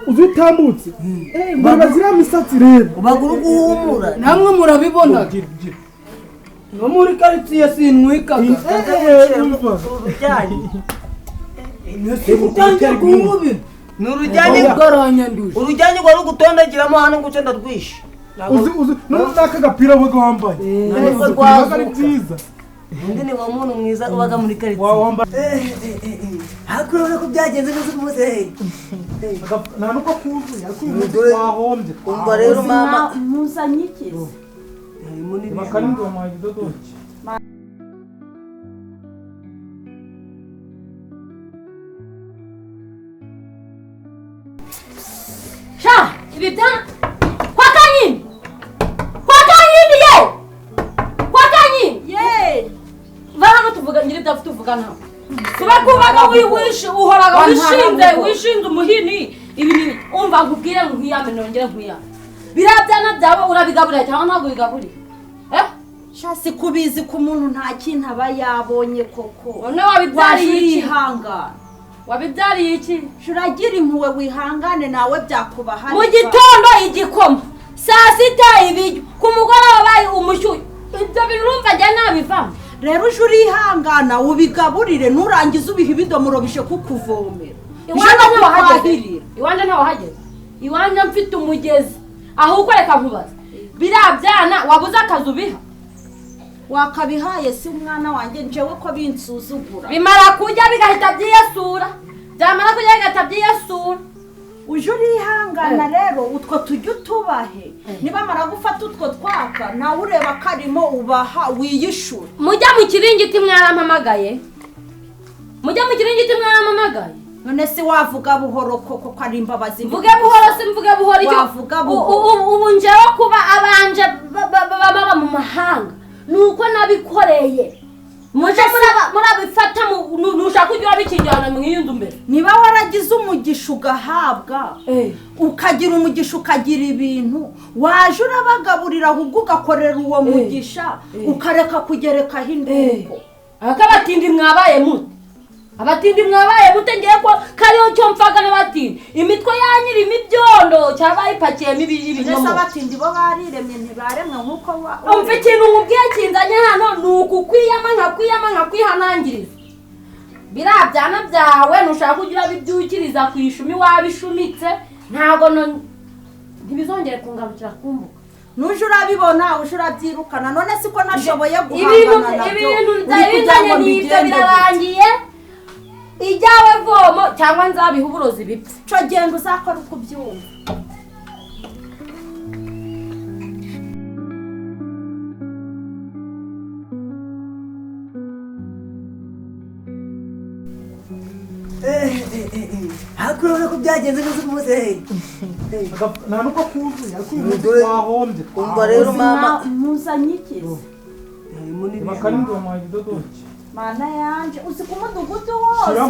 uzitambutse bazira misatsi rero ubaguru guhumura namwe murabibona no muri quartier sinwika urujyanye rwari gutondagiramo hano ngo cyenda rwishe n'aka gapira waga wambaye ari byiza undi ni wa muntu mwiza ubaga muri quartier hakurabona ko byagenze neza kumuteye nta nuko kuzuye akuye wahombye umva rero mama muzanyikize makarindwi wa dodoki sha ibita kwa kanyini ye vana tuvuga ngiri tuvuga nta kubakubaga wiwishe uhoraga wishinze umuhini ibintu umva nkubwire nkuyame nongera nkuyame birabyana byabo urabigaburira cyangwa ntabwo bigaburira shasi kubizi ku muntu nta kintu aba yabonye koko none wabibyariye iki hangana wabibyariye iki shuragira impuwe wihangane nawe byakubaha mu gitondo igikoma saa sita ibiryo ku mugoroba bayi umushyushyu ibyo birumva ajya nabivamo rero uje urihangana ubigaburire nurangiza ubiha ibidomoro bishe kukuvomera iwanje ntawahageze iwanje mfite umugezi aho ukoreka nkubaza birabyana wabuze akazi ubiha wakabihaye si umwana wanjye njewe ko binsuzugura bimara kujya bigahita byiyasura byamara kujya bigahita byiyasura uje urihangana rero utwo tujya utubahe nibamara gufata utwo twaka nawe ureba karimo ubaha wiyishura mujya mu kiringiti mwarampamagaye none se wavuga buhoro koko ko ari imbabazi mvuge buhoro icyo wavuga buhoro ubu njewe kuba abanje baba mu mahanga nuko nabikoreye muje murabifata nushaka ujya wabikijyana mwiyundu mbere niba waragize umugisha ugahabwa ukagira umugisha ukagira ibintu waje urabagaburira ahubwo ugakorera uwo mugisha ukareka kugerekaho indego akabatindi mwabaye mute ngiye ko kariyo cyo mfaga n'abatindi imitwe yanyira imibyondo cyabaye ipakiyemo ibinyamo nese abatindi bo bariremye ntibaremwe nkuko umva ikintu nkubwiye kinzanye hano nuko nkakwihanangiriza birabyana byawe nushaka kugira bibyukiriza ku ishumi wabishumitse ntago ntibizongere kungarukira kumbuka nuje urabibona uje urabyirukana none siko nashoboye guhangana nabyo ibintu n'ibyo birarangiye ijyawe vomo cyangwa nzabiha uburozi bipfa cyo genda uzakora uko ubyumva hakurabona ko byagenze neza kumuteye nta nuko kuzuye akuye wahombye umva rero mama muzanyikize makarindwi wa dodoki mana yanje uzi ku mudugudu wose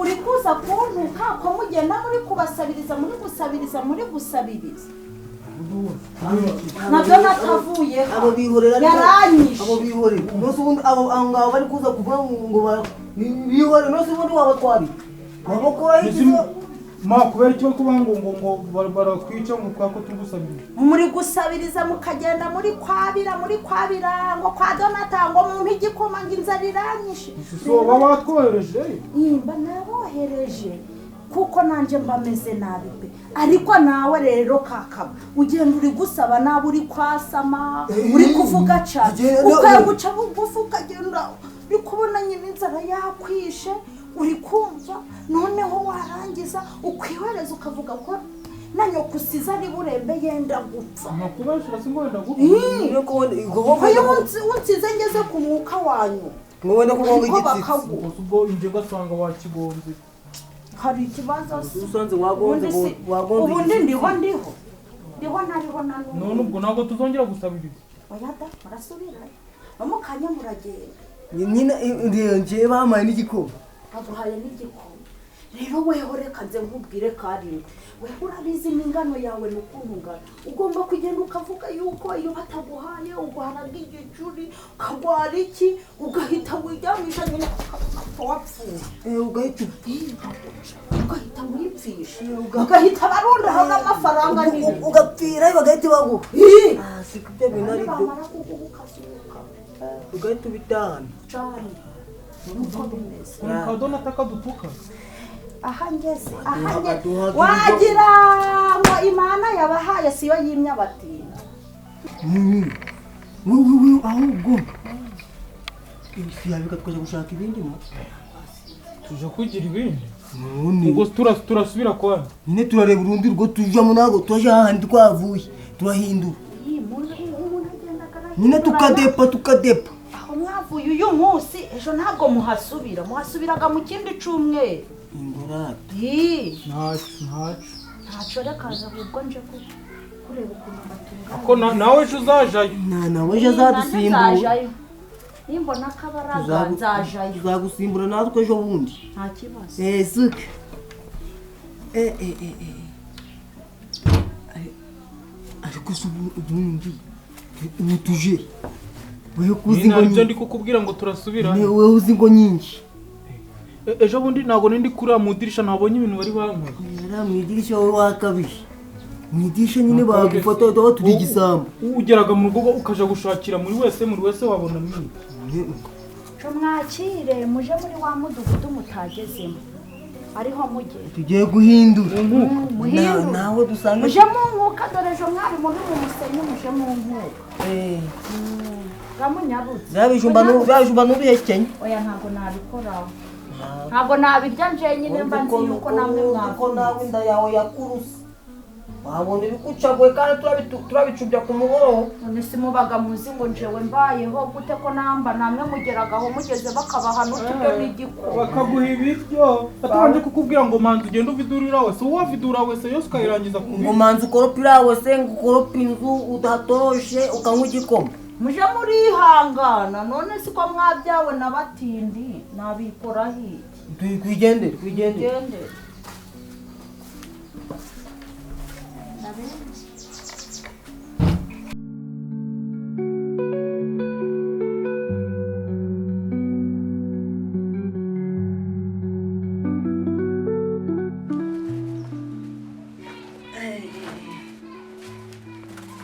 uri kuza kuntuka ko mugenda muri kubasabiriza nabyo natavuye abo bihorera yaranyishe abo bihorera nose ubundi abo ngabo bari kuza kuvuga ngo bihorera nose ubundi wabatwari babakora iki kubera icyo kuba ngo barakwica mu kwako tugusabiriza muri gusabiriza mukagenda muri kwabira ngo kwa Donata ngo mu igikoma ngo inzara iranyishe soba watwohereje imba nabohereje kuko nanje mbameze nabi pe ariko nawe rero kakaba ugenda uri gusaba nawe uri kwasama uri kuvuga cyane ukaguca bugufi ukagenda uri kubona nyine inzara yakwishe uri kumva noneho warangiza ukwihereza ukavuga ko nanyoko usize ari burembe yenda gupfa nakubashira singwenda gupfa unsize ngeze ku mwuka wanyu ngo wenda kugonga igitsitsi ubwo inje gasanga wakigonze hari ikibazo usanze wagonze ubundi ndiho ntariho none ubwo ntabwo tuzongera gusabiriza oyada marasubira bamukanya muragenda nyina ngiye bamaye n'igikoma aguhaye n'igikoma rero weho reka nze nkubwire Karindwi weho urabizi n'ingano yawe n'ukuntu ungana ugomba kugenda ukavuga yuko iyo bataguhaye ugwaraga igicuri ukagwara iki ugahita wiryamisha nyine wapfuye ugahita wipfisha ugahita barundaho n'amafaranga ugapfira bagahita baguha siko ibyo bintu ari byo ugahita ubitahana cyane nuko bimeze kadona atakadutuka aha ngeze wagira ngo Imana yabahaye siyo yimye abatinda ahubwo isi yabika twaje gushaka ibindi mo tuje kugira ibindi none ngo turasubira kwa nyine turareba urundi rwo tujamo nago twaje hahandi twavuye turahindura nyine tukadepa aho mwavuye uyu munsi ejo ntabwo muhasubiraga mu kindi cumweru ingurate ntacyo reka ahubwo nje kureba ukuntu batunga ako nawe ejo uzajayo nawe ejo azadusimbura nimbona akabaraga nzajayo tuzagusimbura natwe ejo bundi nta kibazo suke ariko se ubundi ubu tuje wewe kuzi ngo nibyo ndi kukubwira ngo turasubira wewe uzi ngo nyinshi ejo bundi ntabwo nindi kurira mu idirisha nabonye ibintu bari bankoze mu idirisha wowe wakabije mu idirisha nyine bagufata batujya igisambu ugeraga mu rugo ukaja gushakira muri wese wabona mwe cyo mwakire muje muri wa mudugudu mutagezemo ariho mugeze tugiye guhindura nawe dusanga muje mu nkuka dore ejo mwari muri mu musenyi muje mu nkuka gamunyarutse byabijumba n'ubihekenye oya ntabwo nabikoraho ntabwo nabirya nje nyine mba nzi yuko namwe mwako nawe inda yawe yakuruse wabona ibikucaguye kandi turabicubya ku mugoroba none si mubaga muzi ngo njewe mbayeho gute ko namba namwe mugeragaho mugeze bakabaha n'uturyo n'igiko bakaguha ibiryo atabanje kukubwira ngo manzi ugende uvidurira wese uwavidura wese yose ukayirangiza ku ngo manzi ukoropira wese ngo ukoropa inzu udatoroshe ukanywa igikoma muje murihangana none siko mwabyawe n'abatindi nabikora hirya twigendere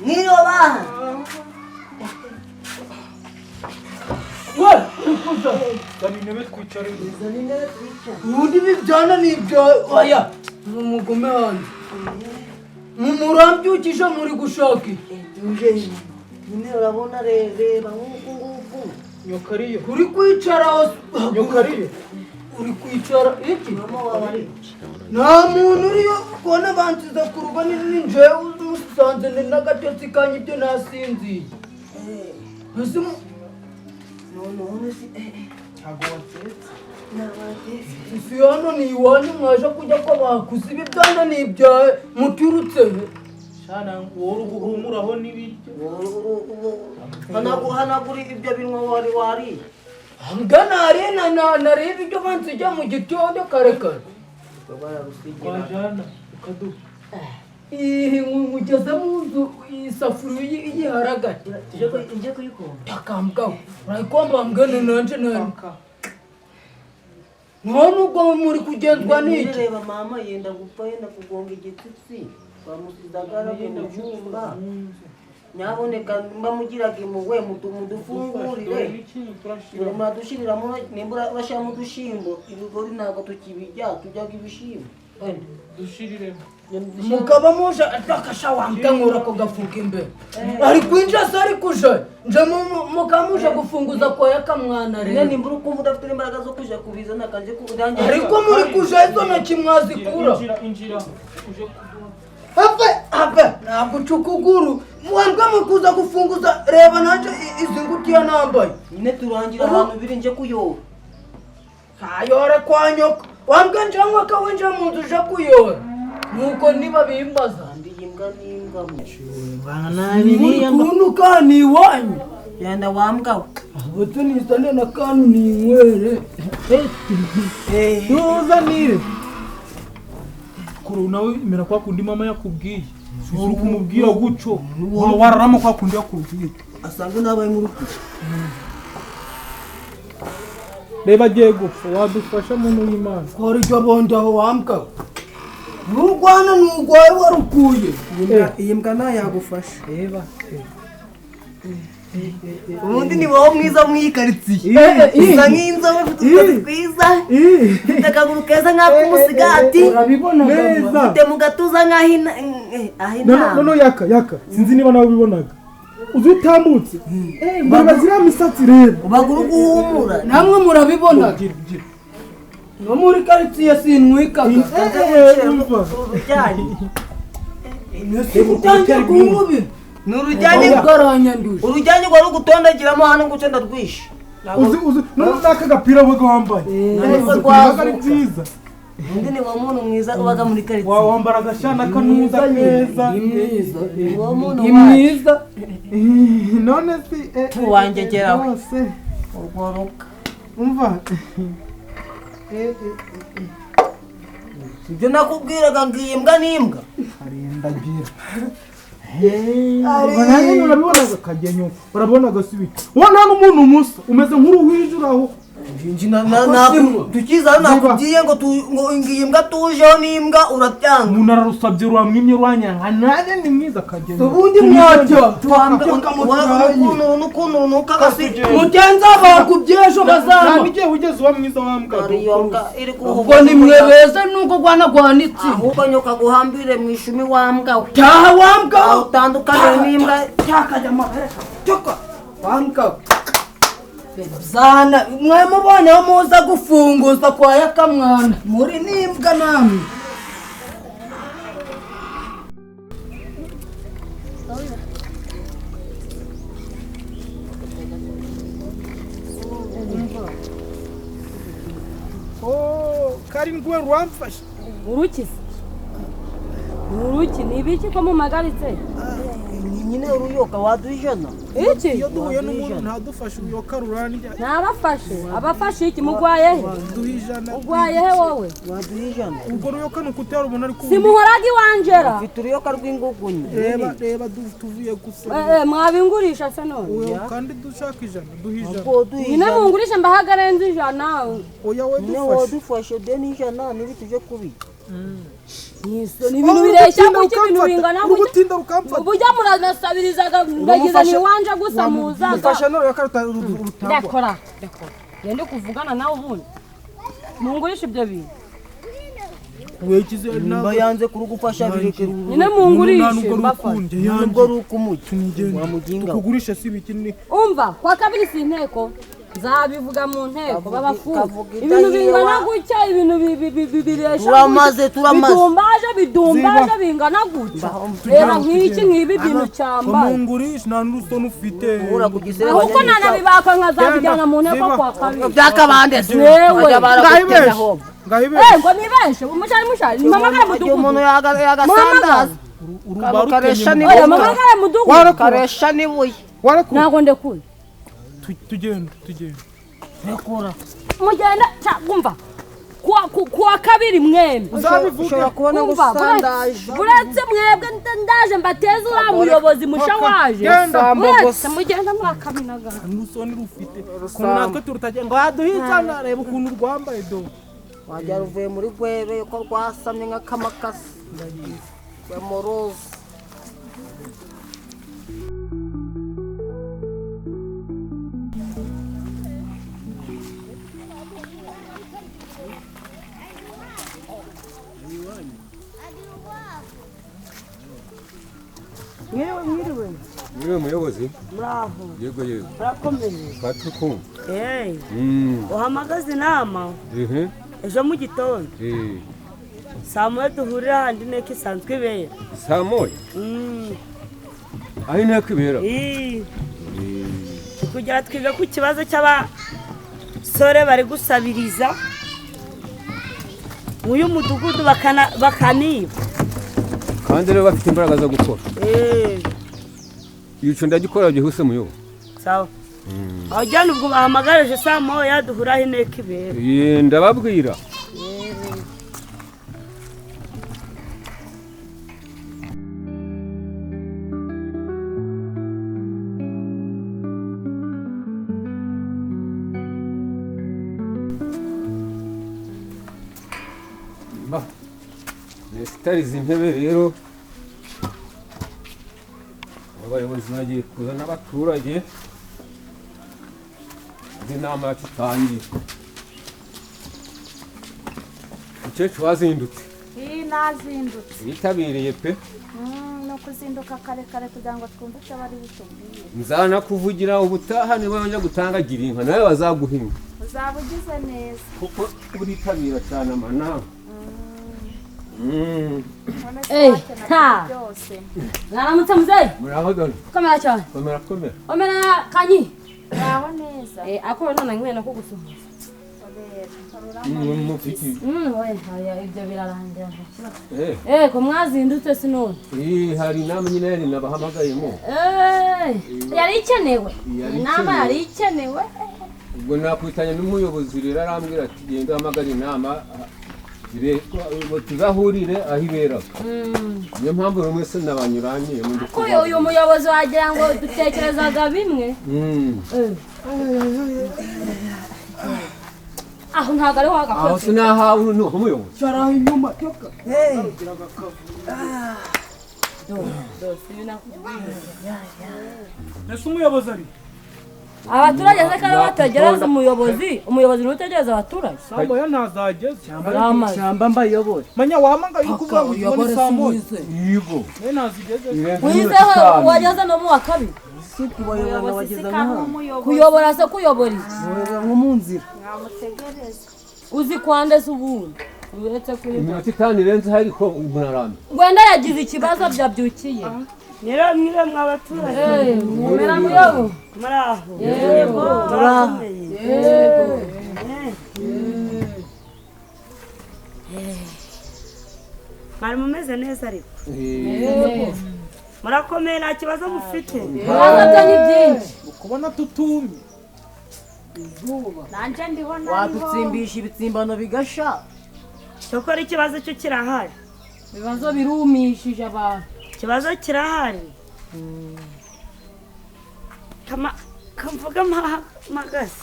Niroba intebe twicare ubundi bibyana n'ibyo oya mumugume hanze murabyukije muri gushaka nyine urabona reba nk'uku nguku nyokariyo uri kwicara nyokariyo uri kwicara iki nta muntu uriyo kubona bansize ku rugo ni njyewe umusanze n'agatotsi kanya ibyo nasinziye none si ntabwo watsetse isi hano ni iwanyu mwaje kujya ko bakuze ibi byana ni ibyawe muturutse shana wowe uhumuraho n'ibiryo hanagura ibyo binwa wari mbwa nareba ibyo bansijya mu gitondo kare twajana ukaduha mugeze mu nzu isafuriya iyiharagati ujye kuyikomba takambwaho urayikomba mbwene nanje nani none ubwo muri kugenzwa n'iki reba mama yenda gupfa yenda kugonga igitutsi bamusizagara mu cyumba nyaboneka mbamugiraga impuhwe mudufungurire muradushyiriramo nimbura bashyiramo udushimbo ibigori ntabwo tukibijya tujyaga ibishimbo dushiriremo mukaba muje atakasha wamkankura ko gafuka imbere ari kwinjira se ari kuja nje mukamuje gufunguza kwa yakamwana rero nimbura ukumva udafite imbaraga zo kuja kubizana kanje kurangira ariko muri kuja izo ntoki mwazikura injira uje Ape ntabwo cukuguru mwambwa mukuza gufunguza reba nanje izi ngutiya nambaye nyine turangira ahantu biri nje kuyora kayore kwa nyoko wambwa njanywa ka winjira mu nzu uje kuyora nuko niba bimbaza ndiyimbwa n'imbwa ukuntu kani iwanyu yanda wambwa abato nisane na kanu ninywere tuzanire mikoro nawe imera kwa kundi mama yakubwiye uri kumubwira guco wararama kwa kundi yakubwiye asanga nabaye mu rukuta reba agiye gupfa wadufasha muntu w'Imana kora icyo bondi aho wambwa n'urwana n'urwaye warukuye iyi mbwa nayo yagufasha reba ubundi ni wowe mwiza mw'ikaritsiye usa nk'inzobe ufite utuzi twiza ufite akaguru keza nk'ak'umusigati urabibona neza ufite mu gatuza nk'ah'intama none yaka sinzi niba nawe ubibonaga uzi utambutse mbona ziriya misatsi rero ubagura guhumura namwe murabibona no muri karitsiye sinwikaga utangiye kumubira ni urujyanye rwari ugutondagiramo hano nguce ndarwishe uzi none n'aka gapira wabaga wambaye ari byiza undi ni wa muntu mwiza ubaga muri karitsiye wambara agashana kanuza neza imyiza none si tuwangegeraho urworoka umva ibyo nakubwiraga ngo iyi mbwa n'imbwa arindagira nanjye urabibonaga kagenyo urabonaga si biki ubona n'umuntu musa umeze nk'uruhwijuraho tukiza nakubwiye ngo iyi mbwa tujeho n'imbwa urabyanga umuntu ararusabye uramwimye uranyanga nanjye ni mwiza kagenyo ubundi mwajya n'ukuntu nukagasi mugenza bakubyejo bazama ntabwo ugeze uba mwiza wambwa ubwo ni mwe beza nuko rwanagwanitse ahubwo nyoka guhambire mu ishumi wambwa we cyaha wambwa utandukanye n'imbwa cyakajya amahereka cyoko wambwa zana mwe mubonye aho muza gufunguza kwa yakamwana muri n'imbwa namwe karindwi ruramfashe uruki ni ibiki ko mumagaritse nyine uruyoka waduha ijana iki iyo duhuye n'umuntu ntadufashe uruyoka rurandya ntabafashe abafashe iki mugwaye he duha ijana ugwaye he wowe waduha ijana ubwo ruyoka ni ukutera ubona ariko simuhoraga iwanjera ufite uruyoka rw'ingugunyi reba tuvuye gusa mwabingurisha se none kandi dushaka ijana duha ijana nyine mungurishe mbahagarenze ijana oya we nyine wadufashe deni ijana nibi tuje kubika ni ibintu bireshya kuki ibintu bingana urugutinda rukamfata ubujya muranasabirizaga ndagiza ni wanje gusa muzaga mufasha none yakarutanga ndakora gende kuvugana nawe ubundi mungurishe ibyo bintu wekize nimba yanze kurugufasha bireke nyine mungurishe mbafashe nubwo rukumuca wamuginga tukugurisha si bikini umva kwa kabiri si inteko nzabivuga mu nteko babafunga ibintu bingana gutya ibintu biresha turamaze bidumbaje bingana gutya reba nk'iki nk'ibi bintu cyambaye mungurisha nta n'urusoni ufite ahubwo nanabibaka nkazabijyana mu nteko kwa kabiri byakabande wewe ngahibeshe ngo nibeshe umushari mpamagare mudugudu umuntu yagasandaza karesha karesha n'ibuye ntabwo ndekuye tugenda rekura mugenda cyangwa kuwa kabiri mwembi ushobora kubona gusandaje buretse mwebwe ndaje mbateze uriya muyobozi musha waje buretse mugenda mwakaminaga n'urusoni rufite ukuntu natwe turutagira ngo haduhitsana reba ukuntu rwambaye do wajya ruvuye muri gwebe ko rwasamye nk'akamakasi rwemoroze Mwiriwe muyobozi. muraho Yego. murakomeye Katuku. uhamagaze inama ejo mu gitondo saa moya duhurira ahandi inteko isanzwe ibera Saa moya? Aho inteko ibera? kugira twige ku kibazo cy'abasore bari gusabiriza uyu mudugudu bakaniba Kandi rero bafite imbaraga zo gukora. Ico ndagikora byihuse muyobo. sawa ajyana ubwo bahamagareje saa moya duhuraho inteko ibera Ndababwira. itariza intebe rero abayobozi bagiye kuza n'abaturage inama yacu itangiye umukecuru wazindutse nazindutse yitabiriye pe no kuzinduka kare kare kugira ngo twumve icyo bari bitubwiye nzana kuvugira ubutaha niba bajya gutangagira inka nawe bazaguhinga uzaba ugize neza kuko uritabira cyane amanama mwaramutse muzehe muraho dore komera cyane komera komera kanyi uraho neza ako none nkwiye no kugusuhuza ibyo birarangira ko mwazindutse sinone hari inama nyine yari nabahamagayemo yari ikenewe inama yari ikenewe ubwo nakwitanya n'umuyobozi rero arambwira ati genda uhamagare inama tuzahurire aho iberaga niyo mpamvu buri wese nabanyuranye uyu muyobozi wagira ngo dutekerezaga bimwe aho ntabwo ariho hagakoze aho sinahawe umuyobozi cyaraho inyuma ese umuyobozi ari abaturage se kandi bategereza umuyobozi niwe utegereza abaturage sambo yo ntazageze ishyamba mbayobore manya wahamagaye ukuvuga ngo ubone saa moya yego we ntazigeze wizeho wageze no mu wa kabiri kuyobora se kuyobora nko mu nzira uzi kwande se ubundi uretse kuri iminota itanu irenze ariko muraramye wenda yagize ikibazo byabyukiye mwire mwabaturage mwera muyobo muraho yego muraho yego mwari mumeze neza ariko yego murakomeye nta kibazo mufite ibibazo byo ni byinshi ukubona tutumye nanjye ndiho wadutsimbisha ibitsimbano bigasha cyokora ikibazo cyo kirahari ibibazo birumishije abantu ikibazo kirahari kamvuga magasi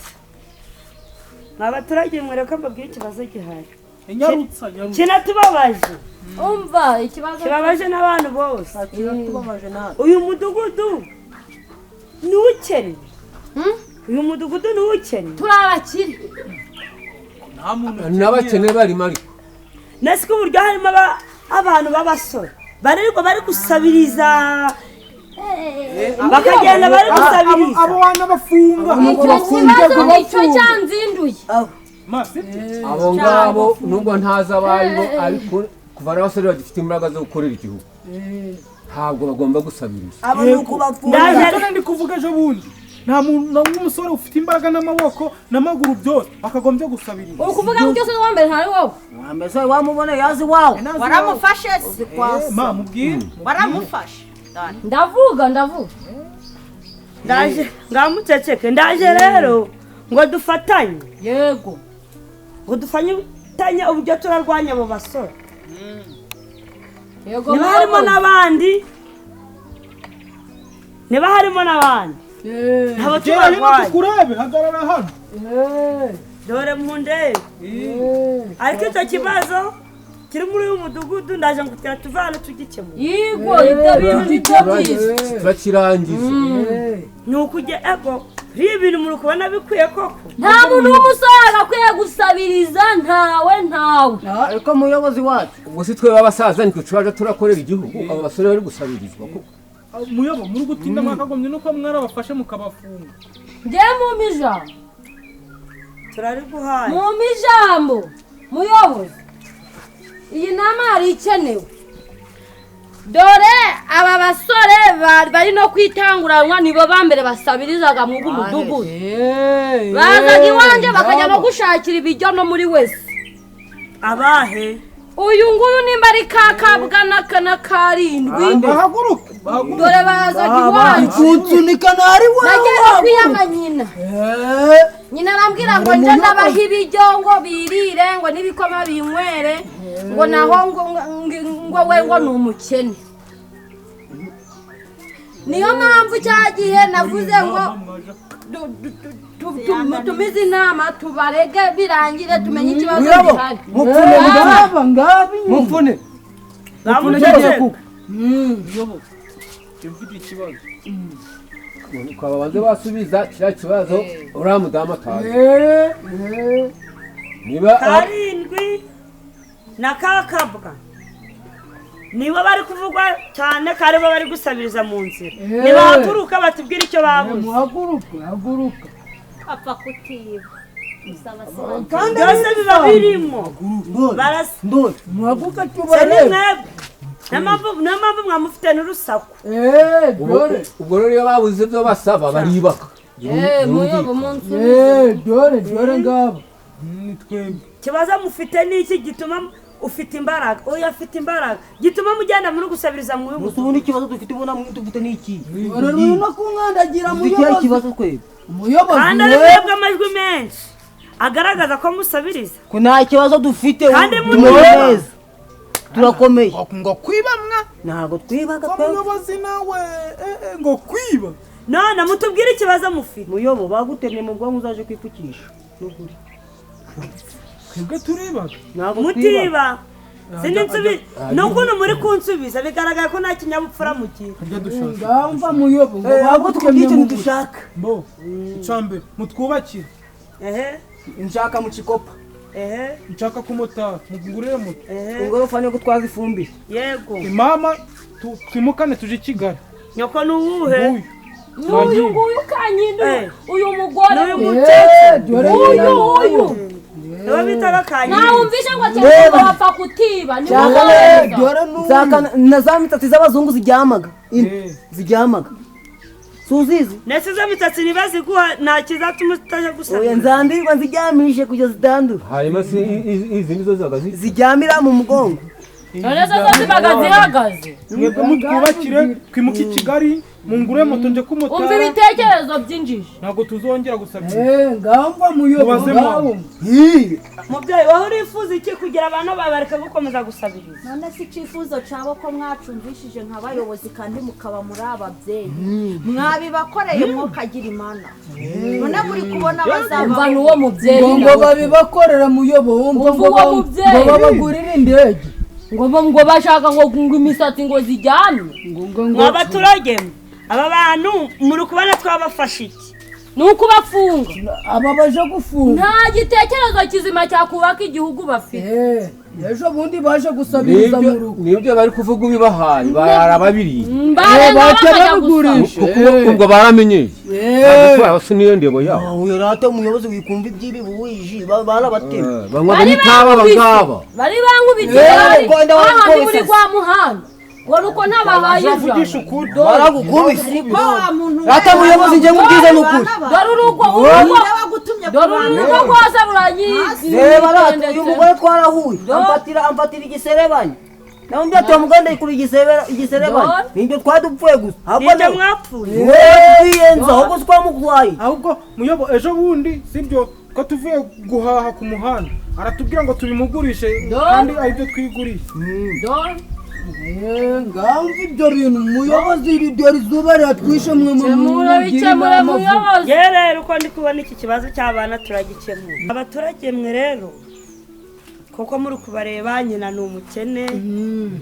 abaturage mwereka mbabwire ikibazo gihari inyarutsa kinatubabaje umva ikibazo kibabaje n'abantu bose uyu mudugudu ni ukennye uyu mudugudu ni ukennye turi abakire n'abakene barimo ariko nasi ko uburyo harimo abantu b'abasore bari gusabiriza bakagenda bari gusabiriza abo wana bafunga icyo cyanzinduye abo ngabo nubwo ntazi abaribo ariko kuva n'abasore bagifite imbaraga zo gukorera igihugu ntabwo bagomba gusabiriza ndaje ndi kuvuga ejo bundi nta muntu w'umusore ufite imbaraga n'amaboko n'amaguru byose akagombye gusabiriza uri kuvuga ngo byose wambaye ntari wowe mbese wamubona yazi wawe waramufashe ma mubwire waramufashe ndavuga ndaje ngamuceceke ndaje rero ngo dufatanye yego ngo dufatanye uburyo turarwanya abo basore yego niba harimo n'abandi ntabwo tubarwanya kurebe hagarara hano dore mundebe ariko icyo kibazo kiri muri uyu mudugudu ndaje ngo tuvane tugikemura yego ibyo bintu nibyo byiza turakirangiza ni ukujya ego rero ibintu muri kubona bikwiye koko nta muntu w'umusore agakwiye gusabiriza ntawe ariko muyobozi wacu ubwo si twe b'abasaza nitwe turaje turakorera igihugu abo basore bari gusabirizwa kuko muyobo muri gutinda mwakagombye nuko mwarabafashe mukabafunga njye mu mijambo turari guhaye mu mijambo muyobozi iyi nama yari ikenewe dore aba basore bari no kwitanguranwa nibo bambere basabirizaga mu mudugudu bazaga iwanjye bakajya no gushakira ibiryo no muri wese abahe uyu nguyu nimba ari KAKABWA na KARINDWI bahaguruka dore bazaga iwanjye kunsunika nari wawe nagera kwiyama nyina arambwira ngo nje ndabaha ibiryo ngo birire ngo n'ibikoma binywere ngo naho ngo we ngo ni umukene niyo mpamvu cyagiye navuze ngo tumize inama tubarege birangire tumenye ikibazo gihari mupfune bamutegeko mfite ikibazo ukaba banze basubiza kiriya kibazo uriya mudamu atazi niba karindwi na kakabwa nibo bari kuvugwa cyane kandi bo bari gusabiriza mu nzira nibahaguruka batubwire icyo babuze haguruka apfa kutiba kandi byose biba birimo muhaguruka se ni tubarebe mwebwe niyo mpamvu mwamufite n'urusaku ubwo rero iyo babuze ibyo basaba baribaka muyobo munsi dore ngabo ikibazo mufite ni iki gituma ufite imbaraga oya afite imbaraga gituma mugenda muri gusabiriza mu gusa ubundi ikibazo dufite ubona dufite ni iki no kunkandagira dufite ikibazo twebwe kandi ari mwebwe amajwi menshi agaragaza ko musabiriza ko nta kibazo dufite kandi neza turakomeye ngo kwibamwa ntabwo twibaga umuyobozi nawe ngo kwiba none mutubwire ikibazo mufite muyobo bagutemye mu bwonko uzaje kwipfukisha n'ukuri twebwe turibaga mutiba sinitsubi n'ukuntu muri kunsubiza bigaragara ko nta kinyabupfura mugira ngamba muyobo ntabwo twumva ikintu dushaka mbo icambere mutwubakire nshaka mu kikopa nshaka kumotari mugurire moto ingorofa niyo gutwaza ifumbire yego imama twimukane tuje i Kigali nyoko ni uwuhe n'uyu nguyu kanyindu uyu mugore uyu niwe bitaga kanyindu nawumvishe ngo cyane bapfa kutiba ni na za mitatu z'abazungu ziryamaga suzizi nese za mitatu nibaziguha nta kizatuma utaje gusaba oya nzandirwa nziryamishe kugeza zitandura hanyuma si izi nizo zagazi ziryamira mu mugongo none zo zibaga zihagaze mwebwe mutwubakire twimuke i Kigali mungure moto nje kumotara umva ibitekerezo by'injiji ntabwo tuzongera gusabira ngamba muyobo ngabo mubyeyi wowe urifuza iki kugira abantu bawe bareka gukomeza gusabiriza none si icyifuzo cyabo ko mwacumvishije nk'abayobozi kandi mukaba muri ababyeyi mwabibakoreye mwokagira imana none muri kubona umva n'uwo mubyeyi ngo babibakorera muyobo wumva ngo babagurire indege ngo bashaka ngo imisatsi ngo zijyane abaturage aba bantu muri kubona twabafashe iki ni ukubafunga aba baje gufunga nta gitekerezo kizima cyakubaka igihugu bafite ejo bundi baje gusabiriza mu rugo nibyo bari kuvuga ubibahaye barababiriye bakabigurisha ubwo baramenyeye ntabwo twabase niyo ndego yabo uyu rata umuyobozi wikumva iby'ibi buwiji barabatema banywa n'itaba abangaba bari bankubitiye ahandi muri kwa muhanda ngo nuko ntabahaye ijambo baragukubise rata umuyobozi njye mubwize n'ukuri dore urugo rwose ruranyizi reba rata uyu mugore twarahuye amfatira igiserebanya nawe mbya tuwa muganda ikuru igiserebanya nibyo twadupfuye gusa nibyo mwapfuye wiyenza ahubwo twamugwaye ahubwo muyobo ejo bundi sibyo ko tuvuye guhaha ku muhanda aratubwira ngo tubimugurishe kandi aribyo twiguriye ngamba ibyo bintu muyobozi iryo rizuba riratwishe mwe bikemura muyobozi rero uko ndi kubona iki kibazo cy'abana turagikemura abaturage mwe rero kuko muri kubareba nyina ni umukene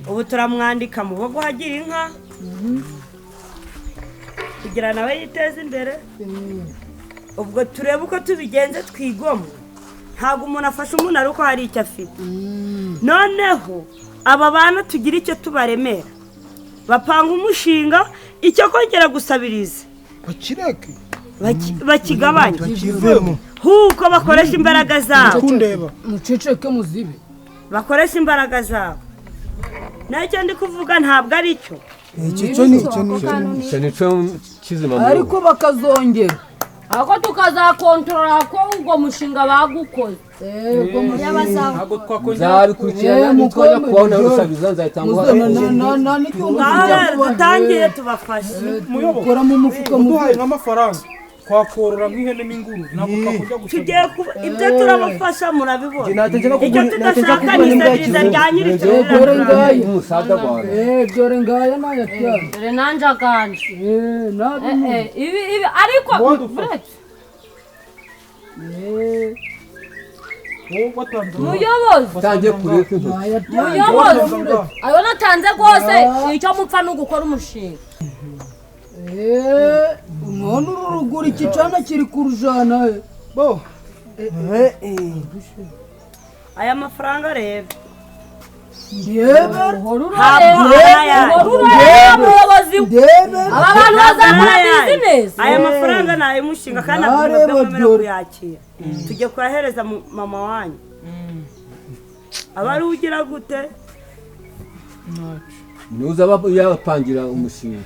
ubu turamwandika mu bo hagira inka kugira nawe yiteze imbere ubwo turebe uko tubigenze twigomwe ntabwo umuntu afashe umuntu ari uko hari icyo afite noneho aba bana tugira icyo tubaremera bapanga umushinga icyo kongera gusabiriza bakigabanya huko bakoresha imbaraga zabo muceceke muzibe bakoresha imbaraga zabo nacyo ndi kuvuga ntabwo ari cyo icyo nicyo kizima ariko bakazongera ako tukazakontorora ko ubwo mushinga bagukoze ntabwo nzabikurikirana nitwajya kubaho nawe rusabiza nzahitanga dutangiye tubafashe muyobora mu mufuka muduhaye nk'amafaranga twakorora nk'ihene n'ingurube ntabwo twakujya tugiye ibyo turabafasha murabibona icyo tudashaka ni isabiriza rya nyir'ikirere dore ngaya nayatyaye dore nanjye aganje ibi ariko muyobozi utangiye kureka intoki muyobozi ayo natanze rwose icyo mupfa ni ugukora umushinga none uru ruguru iki cana kiri kurujana bo aya mafaranga rero aba bantu bazakora bizinesi aya mafaranga ni ay'umushinga kandi ntabwo mwemera kuyakira tujye kuyahereza mama wanyu aba ari ugira gute nuza yapangira umushinga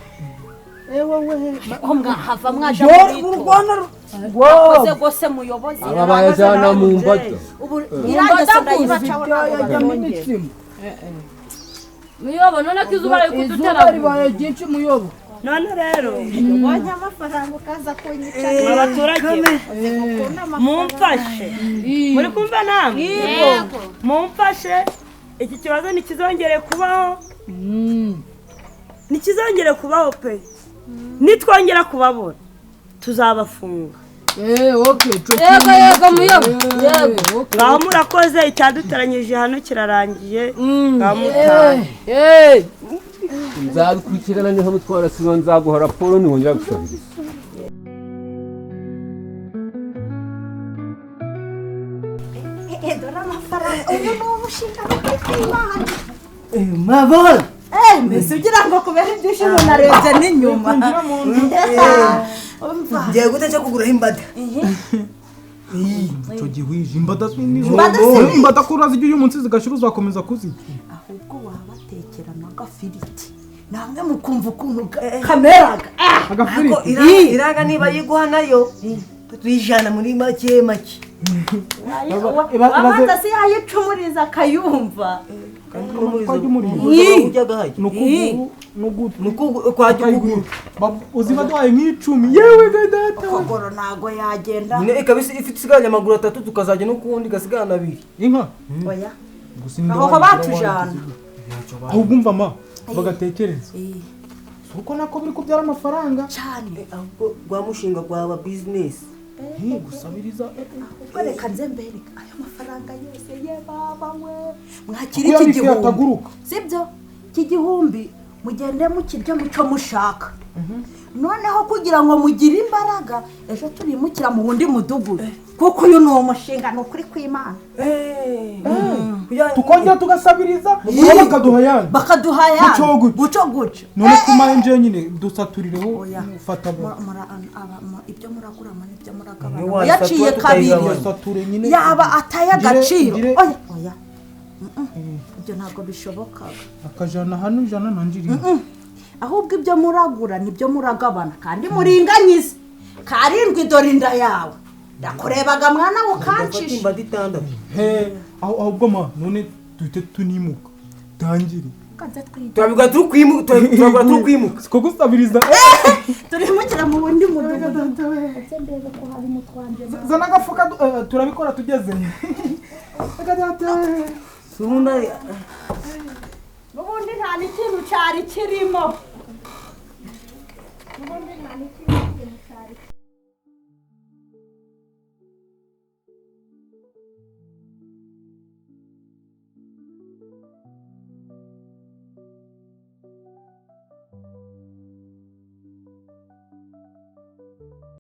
mwahava mwaje muri wakoze gose muyobozi aba bayajana mu mbata ubu irangeso ndayibacaho muyobo none ko izuba riri kudutera ribaye byinshi muyobo none rero ubonye amafaranga ukaza kunyicara abaturage mumfashe muri kumva namwe mumfashe iki kibazo ntikizongere kubaho ntikizongere kubaho pe nitwongera kubabona tuzabafunga yego muyobo yego ngaho murakoze icyaduteranyije hano kirarangiye ngaho mutahe nzabikurikirana niho mutwara sibo nzaguha raporo nihongera gusabiriza dore amafaranga ubu ni umushinga w'imana mabona mbese ugira ngo kubera ibyishimo narebye n'inyuma ngiye gute cyo kuguraho imbada icyo gihwije imbada ko urazi uyu munsi zigashira uzakomeza kuzirya ahubwo wabatekera n'agafiriti namwe mukumva ukuntu kameraga agafiriti iraga niba yiguha nayo tuyijana muri make abanza si yayicumuriza akayumva uzima duhaye nk'icumi yewe gadata kogoro ntago yagenda ikaba ifite isigaranye amaguru 3 tukazajya n'ukundi gasigana 2 inka oya aho batujana ahubwo umva ma bagatekereza uko nako biri kubyara amafaranga cyane ahubwo gwa mushinga gwa business gusabiriza ahubwo reka nze mbereka ayo mafaranga yose ye baba we mwakiri iki gihumbi sibyo iki gihumbi mugende mukirya muco mushaka noneho kugira ngo mugire imbaraga ejo turimukira mu wundi mudugudu kuko uyu ni umushinga ni ukuri kw'Imana tukongera tugasabiriza bakaduha yandi guco none kumaye nje nyine dusaturireho ufata ibyo muraguramo n'ibyo muragabana yaciye kabiri yaba ataye agaciro oya ibyo ntabwo bishoboka akajana hano ijana nanjiri ahubwo ibyo muragura nibyo muragabana kandi muringanyize karindwi dore inda yawe ndakurebaga mwana wukancisha ahubwo ma none duhite tunimuka tangire turabigwa turukwimuka siko gusabiriza turimukira mu bundi mudugudu ndebe ko hari mutwanje zana agafuka turabikora tugeze n'ubundi nta n'ikintu cyari kirimo n'ubundi nta n'ikintu